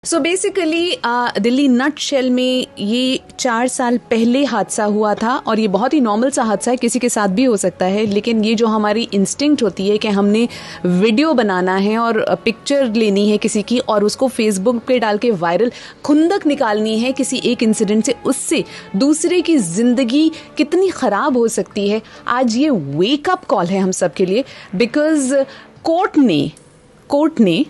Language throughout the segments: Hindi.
सो बेसिकली दिल्ली नट शेल में ये 4 साल पहले हादसा हुआ था और ये बहुत ही नॉर्मल सा हादसा है, किसी के साथ भी हो सकता है। लेकिन ये जो हमारी इंस्टिंक्ट होती है कि हमने वीडियो बनाना है और पिक्चर लेनी है किसी की और उसको फेसबुक पे डाल के वायरल खुंदक निकालनी है किसी एक इंसिडेंट से, उससे दूसरे की जिंदगी कितनी खराब हो सकती है। आज ये वेकअप कॉल है हम सब के लिए, बिकॉज कोर्ट ने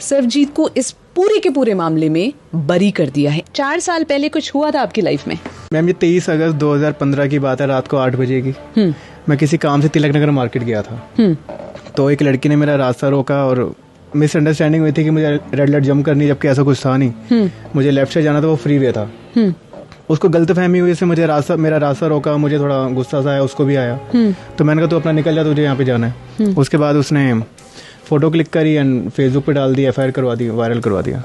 सरबजीत को इस पूरे के पूरे मामले में बरी कर दिया है। 4 साल पहले कुछ हुआ था आपकी लाइफ में? मैम ये 23 अगस्त 2015 की बात है, रात को 8 बजे की। मैं किसी काम से तिलक नगर मार्केट गया था। तो एक लड़की ने मेरा रास्ता रोका और मिसअंडरस्टैंडिंग हुई थी कि मुझे रेड लाइट जंप करनी, जबकि ऐसा कुछ था नहीं। मुझे लेफ्ट से जाना था, वो फ्री वे था। उसको गलतफहमी हुई से मुझे मेरा रास्ता रोका। मुझे थोड़ा गुस्सा सा आया, उसको भी आया। तो मैंने कहा तू अपना निकल जा, तुझे यहाँ पे जाना है। उसके बाद उसने फोटो क्लिक करी एंड फेसबुक पे डाल दी, एफआईआर करवा दी, वायरल करवा दिया।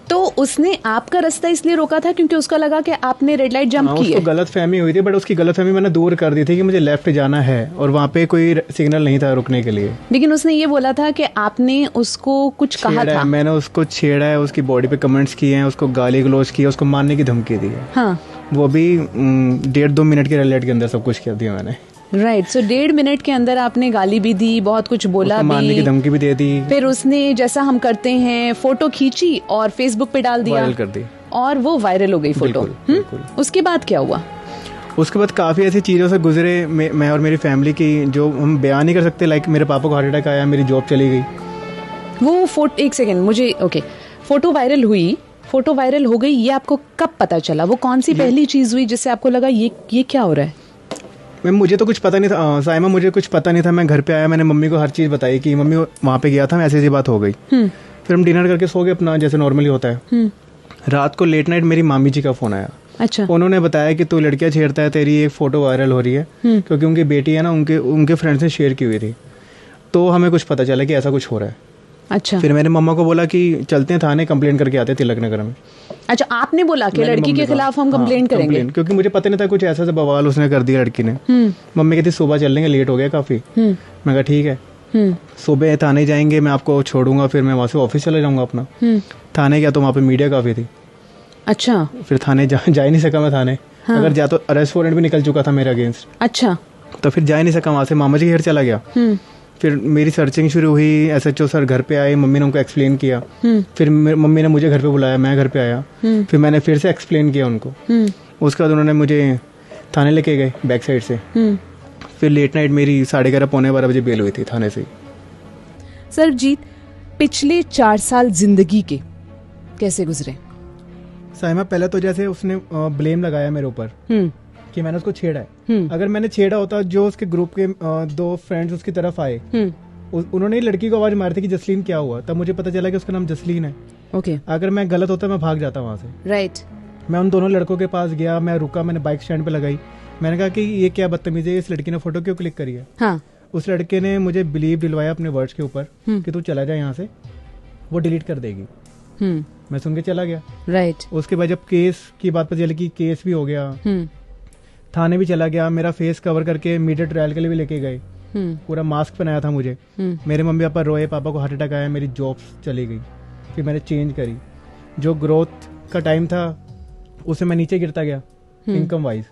तो उसने आपका रास्ता इसलिए रोका था क्योंकि उसका लगा कि आपने रेड लाइट जंप की है। उसको गलत फहमी हुई थी, बट उसकी गलत फहमी मैंने दूर कर दी थी कि मुझे लेफ्ट जाना है और वहाँ पे कोई सिग्नल नहीं था रुकने के लिए। लेकिन उसने ये बोला था कि आपने उसको कुछ कहा था। मैंने उसको छेड़ा है, उसकी बॉडी पे कमेंट्स किए हैं, उसको गाली गलौज की है, उसको मारने की धमकी दी है। हाँ, वो भी 1.5-2 मिनट के रेड लाइट के अंदर सब कुछ कर दिया मैंने। राइट। सो 1.5 मिनट के अंदर आपने गाली भी दी, बहुत कुछ बोला भी, मारने की धमकी भी दे दी। फिर उसने जैसा हम करते हैं फोटो खींची और फेसबुक पे डाल दिया, वायरल कर दी और वो वायरल हो गई फोटो। बिल्कुल। उसके बाद क्या हुआ? उसके बाद काफ़ी ऐसी चीज़ों से गुजरे मैं और मेरी फैमिली की, जो हम बयान नहीं कर सकते। लाइक मेरे पापा को हार्ट अटैक आया, मेरी जॉब चली गई। वो एक सेकेंड, मुझे फोटो वायरल हुई, फोटो वायरल हो गई, ये आपको कब पता चला? वो कौन सी पहली चीज हुई जिससे आपको लगा ये क्या हो रहा है? मैम मुझे तो कुछ पता नहीं था साइमा, मुझे कुछ पता नहीं था। मैं घर पे आया, मैंने मम्मी को हर चीज़ बताई कि मम्मी वहाँ पे गया था, ऐसी ऐसी बात हो गई। फिर हम डिनर करके सो गए अपना, जैसे नॉर्मली होता है। रात को लेट नाइट मेरी मामी जी का फ़ोन आया। अच्छा। उन्होंने बताया कि तू लड़कियां छेड़ता है, तेरी एक फ़ोटो वायरल हो रही है, क्योंकि उनकी बेटी है ना, उनके फ्रेंड्स ने शेयर की हुई थी। तो हमें कुछ पता चला कि ऐसा कुछ हो रहा है। अच्छा। फिर मैंने मम्मा को बोला कि चलते हैं थाने, कंप्लेंट करके आते हैं तिलक नगर में। अच्छा, आपने बोला कि लड़की के खिलाफ हम कंप्लेंट करेंगे? क्योंकि मुझे पता नहीं था, कुछ ऐसा बवाल उसने कर दिया लड़की ने। मम्मी कहती सुबह चल लेंगे, लेट हो गया काफी। मैं कहा ठीक है, सुबह थाने जाएंगे, मैं आपको छोड़ूंगा, फिर मैं वहां से ऑफिस चले जाऊंगा अपना। थाने गया तो वहाँ पे मीडिया काफी थी। अच्छा। फिर थाने जा ही नहीं सका मैं थाने। अगर जा तो अरेस्ट वारंट भी निकल चुका था मेरे अगेंस्ट। अच्छा। तो फिर जा ही नहीं सका, वहां से मामा जी के घर चला गया। फिर मेरी सर्चिंग शुरू हुई, एसएचओ सर घर पे आए, मम्मी ने उनको एक्सप्लेन किया। फिर मम्मी ने मुझे घर पे बुलाया, मैं घर पे आया। फिर मैंने फिर से एक्सप्लेन किया उनको। उसके बाद उन्होंने मुझे थाने लेके गए बैक साइड से। फिर लेट नाइट मेरी 11:30 पौने 12 बजे बेल हुई थी थाने से। सरबजीत, पिछले 4 साल जिंदगी के कैसे गुजरे? साइमा, पहले तो जैसे उसने ब्लेम लगाया मेरे ऊपर कि मैंने उसको छेड़ा है। अगर मैंने छेड़ा होता, जो उसके ग्रुप के 2 फ्रेंड्स उसकी तरफ आए, उन्होंने लड़की को आवाज मारी थी कि जसलीन क्या हुआ, तब मुझे पता चला कि उसका नाम जसलीन है। ओके। अगर मैं गलत होता मैं भाग जाता वहां से। राइट। मैं उन दोनों लड़कों के पास गया, मैं रुका, मैंने बाइक स्टैंड पे लगाई। मैंने कहा कि ये क्या बदतमीजी है, इस लड़की ने फोटो क्यों क्लिक करी है? हाँ। उस लड़के ने मुझे बिलीव दिलवाया अपने वर्ड्स के ऊपर कि तू चला जा यहाँ से, वो डिलीट कर देगी। मैं सुन के चला गया। राइट। उसके बाद जब केस की बात पता चली कि केस भी हो गया, थाने भी चला गया, मेरा फेस कवर करके मीडिया ट्रायल के लिए भी लेके गए। पूरा मास्क पहनाया था मुझे। मेरे मम्मी पापा रोए, पापा को हार्ट अटैक आया, मेरी जॉब चली गई। फिर मैंने चेंज करी। जो ग्रोथ का टाइम था उससे मैं नीचे गिरता गया इनकम वाइज।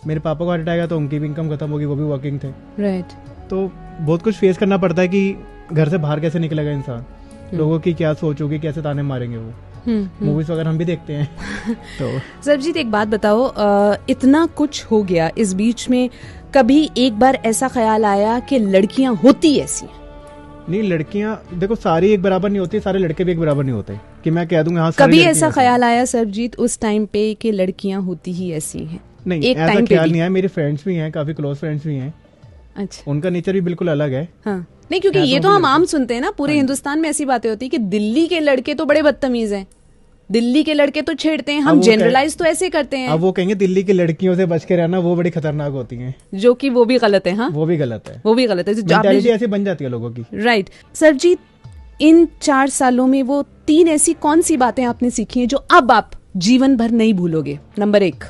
मेरे पापा को हार्ट अटैक आया तो उनकी भी इनकम खत्म होगी, वो भी वर्किंग थे। राइट। तो बहुत कुछ फेस करना पड़ता है कि घर से बाहर कैसे निकलेगा इंसान, लोगों की क्या सोच होगी, कैसे ताने मारेंगे वो। मूवीज वगैरह हम भी देखते हैं। तो सरबजीत, एक बात बताओ, इतना कुछ हो गया, इस बीच में कभी एक बार ऐसा ख्याल आया कि लड़कियां होती ऐसी हैं? नहीं, लड़कियां देखो सारी एक बराबर नहीं होती, सारे लड़के भी एक बराबर नहीं होते कि मैं कह दूंगा हाँ। कभी ऐसा ख्याल आया सरबजीत उस टाइम पे कि लड़कियां होती ही ऐसी हैं? नहीं, एक ऐसा ख्याल नहीं आया। मेरे फ्रेंड्स भी हैं, काफी क्लोज फ्रेंड्स भी हैं। अच्छा। उनका नेचर भी बिल्कुल अलग है। हाँ। नहीं, क्योंकि ये तो हम आम सुनते हैं ना, पूरे हिंदुस्तान में ऐसी बातें होती है कि दिल्ली के लड़के तो बड़े बदतमीज हैं, दिल्ली के लड़के तो छेड़ते हैं, हम जनरलाइज तो ऐसे करते हैं। अब वो कहेंगे दिल्ली की लड़कियों से बच के रहना, वो बड़ी खतरनाक होती हैं, जो कि वो भी गलत है। हाँ, वो भी गलत है, वो भी गलत है। मेंटालिटी ऐसी बन जाती है लोगों की। राइट। सरबजीत, इन 4 सालों में वो 3 ऐसी कौन सी बातें आपने सीखी हैं जो अब आप जीवन भर नहीं भूलोगे? नंबर 1,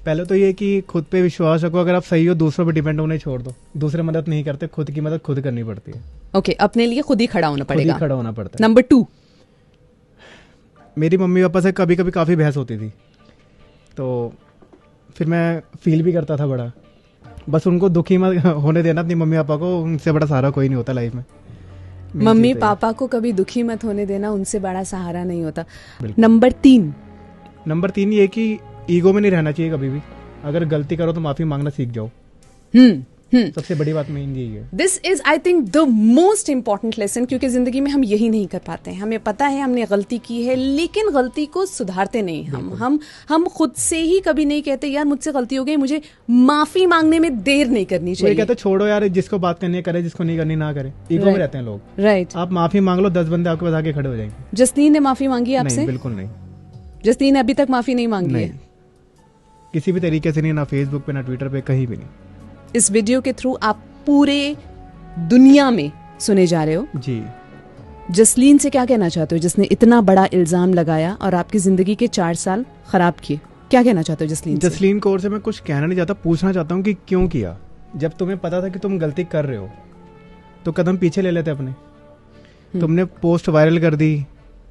पहले तो ये कि खुद पे विश्वास रखो। अगर आप सही हो, दूसरों पे डिपेंड होने छोड़ दो। दूसरे मदद नहीं करते, खुद की मदद खुद करनी पड़ती है। ओके, अपने लिए खुद ही खड़ा होना पड़ेगा। खड़ा होना पड़ता है। नंबर 2, मेरी मम्मी पापा से कभी कभी काफ़ी बहस होती थी, तो फिर मैं फील भी करता था बड़ा, बस उनको दुखी मत होने देना अपनी मम्मी पापा को, उनसे बड़ा सहारा कोई नहीं होता लाइफ में। मम्मी पापा को कभी दुखी मत होने देना, उनसे बड़ा सहारा नहीं होता। नंबर 3 ये कि ईगो में नहीं रहना चाहिए कभी भी। अगर गलती करो तो माफी मांगना सीख जाओ। सबसे बड़ी बात मेन यही है। This is I think the most important lesson, क्योंकि जिंदगी में हम यही नहीं कर पाते हैं। हमें पता है हमने गलती की है, लेकिन गलती को सुधारते नहीं। हम खुद से ही कभी नहीं कहते यार मुझसे गलती हो गई, मुझे माफी मांगने में देर नहीं करनी चाहिए। कहते छोड़ो यार, जिसको बात करनी है करे, जिसको नहीं करनी ना करे। ईगो में रहते हैं लोग। राइट। आप माफी मांग लो, 10 बंदे आपके पास आके खड़े हो जाएंगे। जसलीन ने माफी मांगी आपसे? बिल्कुल नहीं। जसलीन ने अभी तक माफी नहीं मांगी है किसी भी तरीके से नहीं, ना फेसबुक पे ना ट्विटर पे, कहीं भी नहीं। इस वीडियो के थ्रू आप पूरे दुनिया में सुने जा रहे हो जी। जसलीन से क्या कहना चाहते हो, जिसने इतना बड़ा इल्जाम लगाया और आपकी जिंदगी के 4 साल खराब किए? क्या कहना चाहते हो जसलीन को? और से मैं कुछ कहना नहीं चाहता, पूछना चाहता हूँ कि क्यों किया। जब तुम्हें पता था कि तुम गलती कर रहे हो तो कदम पीछे ले लेते अपने। तुमने पोस्ट वायरल कर दी,